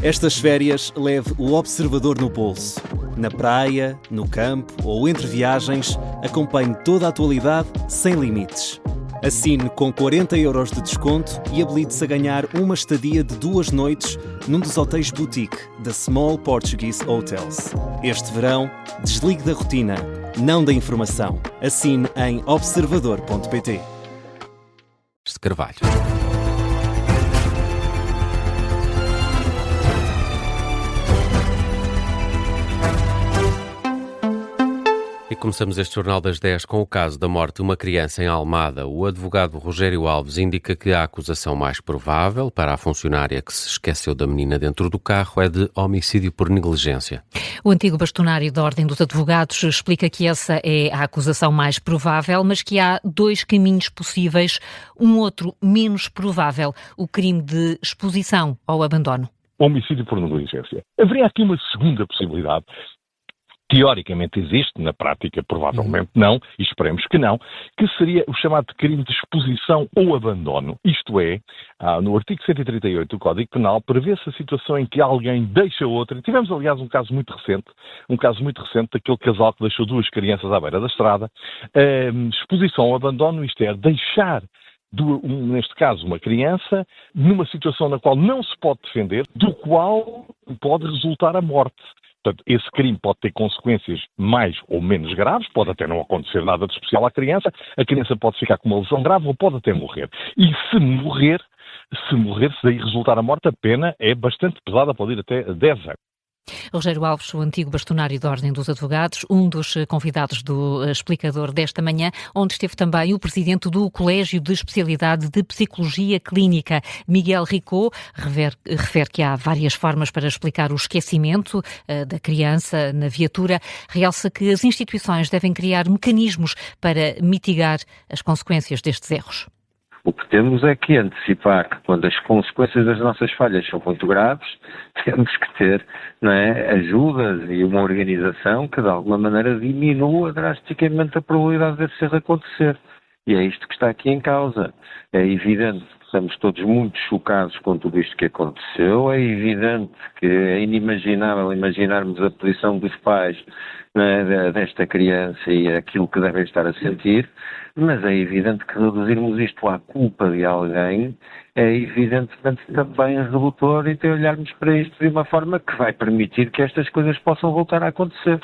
Estas férias leve o Observador no bolso. Na praia, no campo ou entre viagens, acompanhe toda a atualidade sem limites. Assine com 40€ de desconto e habilite-se a ganhar uma estadia de 2 noites num dos hotéis boutique da Small Portuguese Hotels. Este verão, desligue da rotina, não da informação. Assine em observador.pt. Carvalho. E começamos este Jornal das 10 com o caso da morte de uma criança em Almada. O advogado Rogério Alves indica que a acusação mais provável para a funcionária que se esqueceu da menina dentro do carro é de homicídio por negligência. O antigo bastonário da Ordem dos Advogados explica que essa é a acusação mais provável, mas que há 2 caminhos possíveis, um outro menos provável, o crime de exposição ao abandono. Homicídio por negligência. Haveria aqui uma segunda possibilidade. Teoricamente existe, na prática provavelmente não, e esperemos que não, que seria o chamado crime de exposição ou abandono. Isto é, no artigo 138 do Código Penal, prevê-se a situação em que alguém deixa outra. Tivemos, aliás, um caso muito recente daquele casal que deixou 2 crianças à beira da estrada. Exposição ou abandono, isto é, deixar neste caso, uma criança, numa situação na qual não se pode defender, do qual pode resultar a morte. Portanto, esse crime pode ter consequências mais ou menos graves, pode até não acontecer nada de especial à criança, a criança pode ficar com uma lesão grave ou pode até morrer. E se daí resultar a morte, a pena é bastante pesada, pode ir até 10 anos. Rogério Alves, o antigo bastonário da Ordem dos Advogados, um dos convidados do explicador desta manhã, onde esteve também o presidente do Colégio de Especialidade de Psicologia Clínica, Miguel Ricot, refere que há várias formas para explicar o esquecimento da criança na viatura, realça que as instituições devem criar mecanismos para mitigar as consequências destes erros. O que temos é que antecipar que quando as consequências das nossas falhas são muito graves, temos que ter, ajudas e uma organização que de alguma maneira diminua drasticamente a probabilidade desse erro acontecer. E é isto que está aqui em causa. É evidente que estamos todos muito chocados com tudo isto que aconteceu, é evidente que é inimaginável imaginarmos a posição dos pais desta criança e aquilo que devem estar a sentir, mas é evidente que reduzirmos isto à culpa de alguém é evidentemente também redutor e olharmos para isto de uma forma que vai permitir que estas coisas possam voltar a acontecer.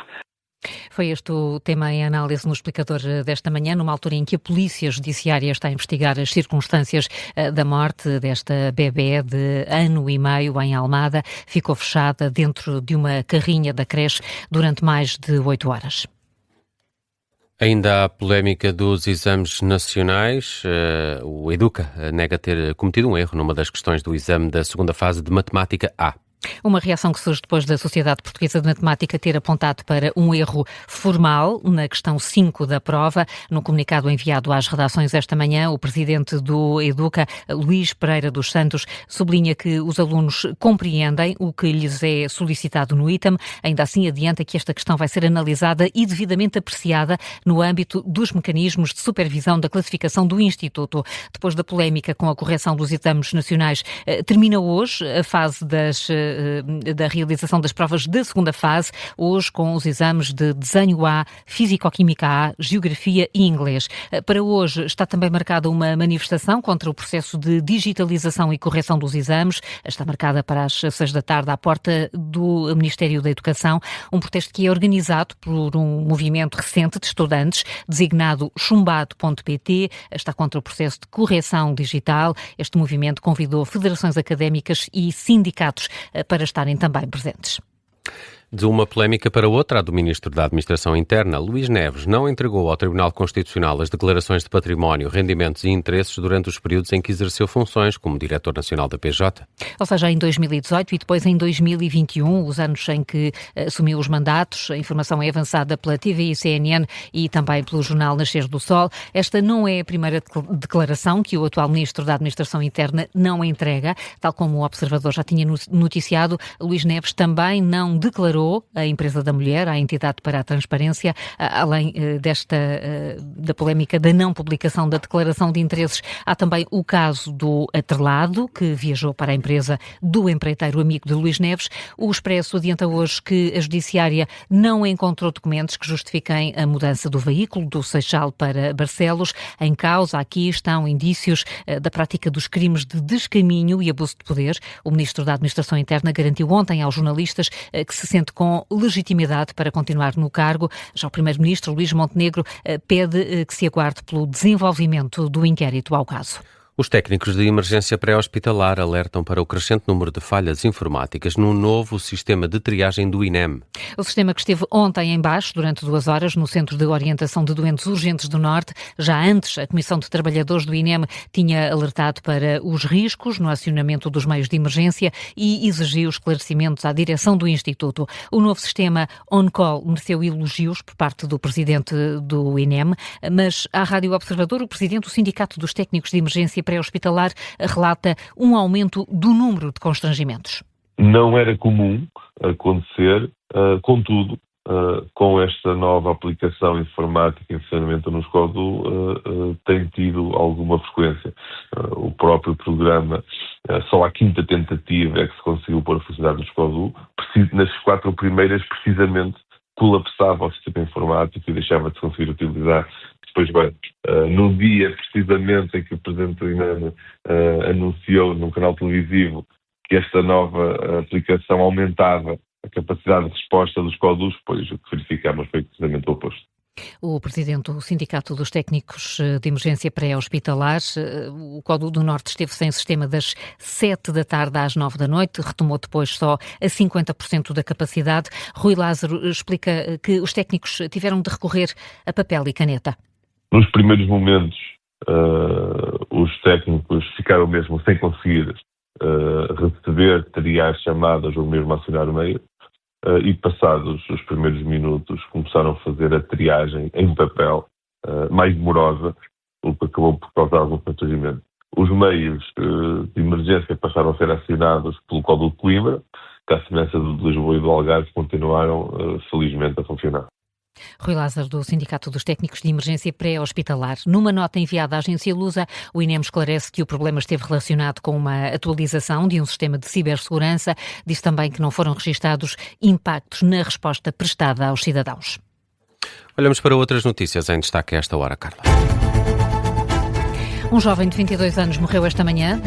Foi este o tema em análise no explicador desta manhã, numa altura em que a Polícia Judiciária está a investigar as circunstâncias da morte desta bebé de 1 ano e meio em Almada. Ficou fechada dentro de uma carrinha da creche durante mais de 8 horas. Ainda há a polémica dos exames nacionais. O Educa nega ter cometido um erro numa das questões do exame da segunda fase de Matemática A. Uma reação que surge depois da Sociedade Portuguesa de Matemática ter apontado para um erro formal na questão 5 da prova. No comunicado enviado às redações esta manhã, o presidente do Educa, Luís Pereira dos Santos, sublinha que os alunos compreendem o que lhes é solicitado no item. Ainda assim, adianta que esta questão vai ser analisada e devidamente apreciada no âmbito dos mecanismos de supervisão da classificação do Instituto. Depois da polémica com a correção dos exames nacionais, termina hoje a fase da realização das provas da segunda fase, hoje com os exames de Desenho A, Físico-Química A, Geografia e Inglês. Para hoje está também marcada uma manifestação contra o processo de digitalização e correção dos exames. Está marcada para as 6 da tarde à porta do Ministério da Educação, um protesto que é organizado por um movimento recente de estudantes, designado chumbado.pt, está contra o processo de correção digital. Este movimento convidou federações académicas e sindicatos para estarem também presentes. De uma polémica para outra, a do Ministro da Administração Interna, Luís Neves, não entregou ao Tribunal Constitucional as declarações de património, rendimentos e interesses durante os períodos em que exerceu funções como Diretor Nacional da PJ. Ou seja, em 2018 e depois em 2021, os anos em que assumiu os mandatos. A informação é avançada pela TVI, CNN e também pelo jornal Nascer do Sol. Esta não é a primeira declaração que o atual Ministro da Administração Interna não entrega. Tal como o Observador já tinha noticiado, Luís Neves também não declarou declarou a empresa da mulher à entidade para a transparência, além da polémica da não publicação da declaração de interesses. Há também o caso do atrelado, que viajou para a empresa do empreiteiro amigo de Luís Neves. O Expresso adianta hoje que a Judiciária não encontrou documentos que justifiquem a mudança do veículo do Seixal para Barcelos. Em causa aqui estão indícios da prática dos crimes de descaminho e abuso de poder. O Ministro da Administração Interna garantiu ontem aos jornalistas que se sente com legitimidade para continuar no cargo. Já o Primeiro-Ministro, Luís Montenegro, pede que se aguarde pelo desenvolvimento do inquérito ao caso. Os técnicos de emergência pré-hospitalar alertam para o crescente número de falhas informáticas no novo sistema de triagem do INEM. O sistema que esteve ontem em baixo durante 2 horas no Centro de Orientação de Doentes Urgentes do Norte. Já antes, a Comissão de Trabalhadores do INEM tinha alertado para os riscos no acionamento dos meios de emergência e exigiu esclarecimentos à direção do Instituto. O novo sistema on-call mereceu elogios por parte do presidente do INEM, mas à Rádio Observador, o presidente do Sindicato dos Técnicos de Emergência pré-hospitalar relata um aumento do número de constrangimentos. Não era comum acontecer, contudo, com esta nova aplicação informática em funcionamento no SCODU, tem tido alguma frequência. O próprio programa, só à 5ª tentativa é que se conseguiu pôr a funcionar no SCODU. Nas 4 primeiras, precisamente, colapsava o sistema informático e deixava de se conseguir utilizar. Depois, no dia precisamente em que o Presidente do INEM anunciou num canal televisivo que esta nova aplicação aumentava a capacidade de resposta dos CODUs, pois o que verificámos foi precisamente o oposto. O presidente do Sindicato dos Técnicos de Emergência pré-hospitalar, o CODU do Norte, esteve sem sistema das 7 da tarde às 9 da noite, retomou depois só a 50% da capacidade. Rui Lázaro explica que os técnicos tiveram de recorrer a papel e caneta. Nos primeiros momentos, os técnicos ficaram mesmo sem conseguir receber, triar chamadas ou mesmo acionar o meio, e passados os primeiros minutos começaram a fazer a triagem em papel, mais demorosa, o que acabou por causar algum constrangimento. Os meios de emergência passaram a ser acionados pelo CODU de Coimbra, que à semelhança de Lisboa e do Algarve continuaram felizmente a funcionar. Rui Lázaro, do Sindicato dos Técnicos de Emergência pré-hospitalar. Numa nota enviada à agência Lusa, o INEM esclarece que o problema esteve relacionado com uma atualização de um sistema de cibersegurança. Diz também que não foram registados impactos na resposta prestada aos cidadãos. Olhamos para outras notícias em destaque a esta hora, Carla. Um jovem de 22 anos morreu esta manhã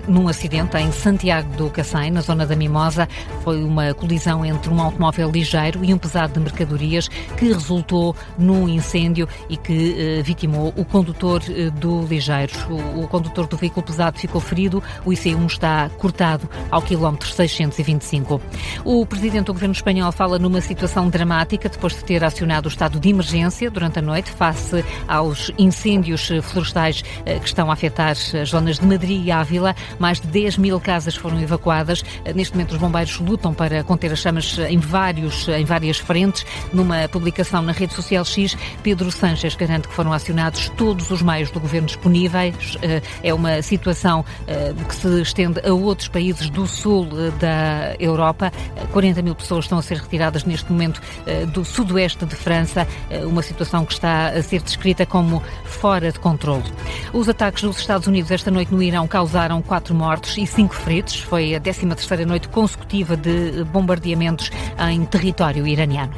num acidente em Santiago do Cacém, na zona da Mimosa. Foi uma colisão entre um automóvel ligeiro e um pesado de mercadorias que resultou num incêndio e que vitimou o condutor do ligeiro. O condutor do veículo pesado ficou ferido. O IC1 está cortado ao quilómetro 625. O presidente do governo espanhol fala numa situação dramática depois de ter acionado o estado de emergência durante a noite face aos incêndios florestais que estão a afetar as zonas de Madrid e Ávila. Mais de 10.000 casas foram evacuadas. Neste momento, os bombeiros lutam para conter as chamas em várias frentes. Numa publicação na rede social X, Pedro Sánchez garante que foram acionados todos os meios do governo disponíveis. É uma situação que se estende a outros países do sul da Europa. 40.000 pessoas estão a ser retiradas neste momento do sudoeste de França. Uma situação que está a ser descrita como fora de controle. Os ataques dos Estados Unidos esta noite no Irão causaram 4 mortos e 5 feridos. Foi a 13ª noite consecutiva de bombardeamentos em território iraniano.